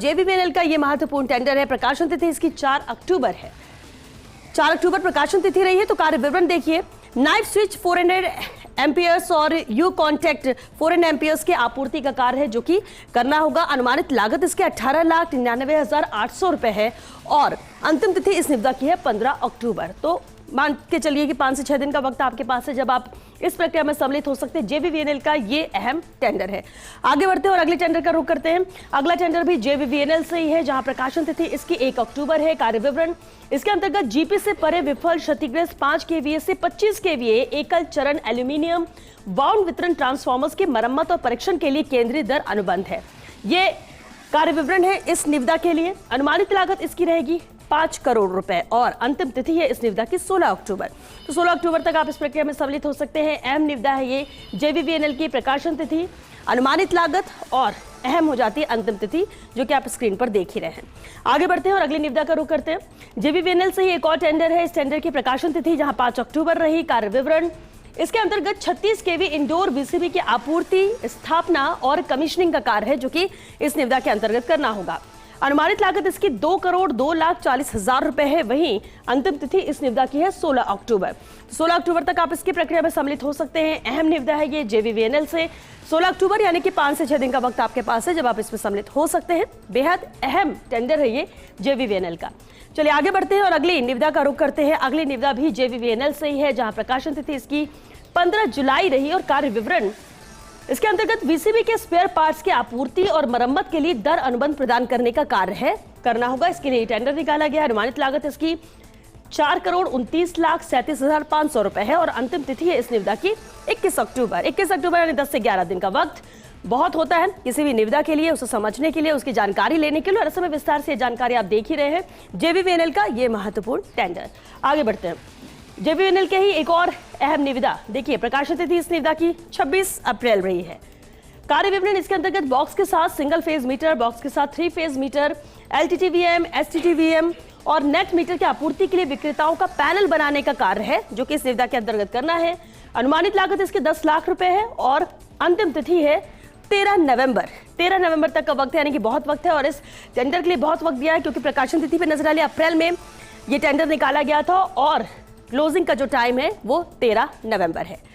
JVVNL का ये महत्वपूर्ण टेंडर है। प्रकाशन तिथि इसकी 4 अक्टूबर है। 4 अक्टूबर प्रकाशन तिथि रही है। तो कार्य विवरण देखिए। नाइट स्विच 400 एम्पियर्स और यू कॉन्टैक्ट 400 एम्पियर्स के आपूर्ति का कार्य है जो कि करना होगा। अनुमानित लागत इसके 18,99,800 रुपए है और अंतिम तिथि इस निविदा की है 15 अक्टूबर। तो मान के चलिए कि 5 से 6 दिन का वक्त आपके पास है जब आप इस प्रक्रिया में सम्मिलित हो सकते हैं। जेवीवीएनएल का ये अहम टेंडर है। आगे बढ़ते हैं और अगले टेंडर का रुख करते हैं। अगला टेंडर भी जेवीवीएनएल से ही है, जहां प्रकाशन तिथि इसकी 1 अक्टूबर है। कार्य विवरण इसके अंतर्गत जीपी से परे विफल क्षतिग्रस्त 5 केवीए से 25 केवीए एकल चरण एल्यूमिनियम बाउंड वितरण ट्रांसफार्मर्स की मरम्मत और परीक्षण के लिए केंद्रीय दर अनुबंध है। ये कार्य विवरण है इस निविदा के लिए। अनुमानित लागत इसकी रहेगी 5 करोड़ रुपए और अंतिम तिथि है इस निविदा की 16 अक्टूबर। तो 16 अक्टूबर तक आप इस प्रक्रिया में सम्मिलित हो सकते हैं। अहम निविदा है ये। जेवीवीएनएल की प्रकाशन तिथि, अनुमानित लागत और अहम हो जाती है अंतिम तिथि, जो कि आप स्क्रीन पर देख ही रहे हैं। आगे बढ़ते हैं और अगली निविदा का रुख करते हैं। जेवीवीएनएल से ही एक और टेंडर है। इस टेंडर की प्रकाशन तिथि जहां 5 अक्टूबर रही। कार्य विवरण इसके अंतर्गत 36 केवी इंडोर वीसीबी की आपूर्ति, स्थापना और कमीशनिंग का कार्य है जो कि इस निविदा के अंतर्गत करना होगा। अनुमानित लागत इसकी 2,02,40,000 रुपए है। वहीं अंतिम तिथि इस निविदा की है 16 अक्टूबर। 16 अक्टूबर तक आप इसकी प्रक्रिया में सम्मिलित हो सकते हैं। अहम निविदा है ये जेवीवीएनएल से। 16 अक्टूबर यानी कि 5 से 6 दिन का वक्त आपके पास है जब आप इसमें सम्मिलित हो सकते हैं। बेहद अहम टेंडर है ये जेवीवीएनएल का। चलिए आगे बढ़ते हैं और अगली निविदा का रुख करते हैं। अगली निविदा भी जेवीवीएनएल से ही है, जहां प्रकाशन तिथि इसकी 15 जुलाई रही और कार्य विवरण इसके अंतर्गत वीसीबी के स्पेयर पार्ट्स की आपूर्ति और मरम्मत के लिए दर अनुबंध प्रदान करने का कार्य है, करना होगा। इसके लिए टेंडर निकाला गया है। अनुमानित लागत इसकी 4,29,37,500 रुपए है और अंतिम तिथि है इस निविदा की 21 अक्टूबर। 21 अक्टूबर यानी 10 से 11 दिन का वक्त बहुत होता है किसी भी निविदा के लिए, उसे समझने के लिए, उसकी जानकारी लेने के लिए। और इस समय विस्तार से जानकारी आप देख ही रहे हैं जेवीवीएनएल का ये महत्वपूर्ण टेंडर। आगे बढ़ते हैं। जेवीवीएनएल के ही एक और अहम निविदा देखिए। प्रकाशन तिथि इस निविदा की 26 अप्रैल रही है। कार्य विवरण इसके अंतर्गत बॉक्स के साथ सिंगल फेज मीटर, बॉक्स के साथ 3 फेज मीटर, एलटीटीवीएम, एसटीटीवीएम और नेट मीटर की आपूर्ति के लिए विक्रेताओं का पैनल बनाने का कार्य है जो कि इस निविदा के अंतर्गत करना है। अनुमानित लागत इसके 10 लाख रुपए है और अंतिम तिथि है 13 नवंबर। 13 नवंबर तक का वक्त है, यानी कि बहुत वक्त है। और इस टेंडर के लिए बहुत वक्त दिया है क्योंकि प्रकाशन तिथि पर नजर डाली अप्रैल में ये टेंडर निकाला गया था और क्लोजिंग का जो टाइम है वो 13 नवंबर है।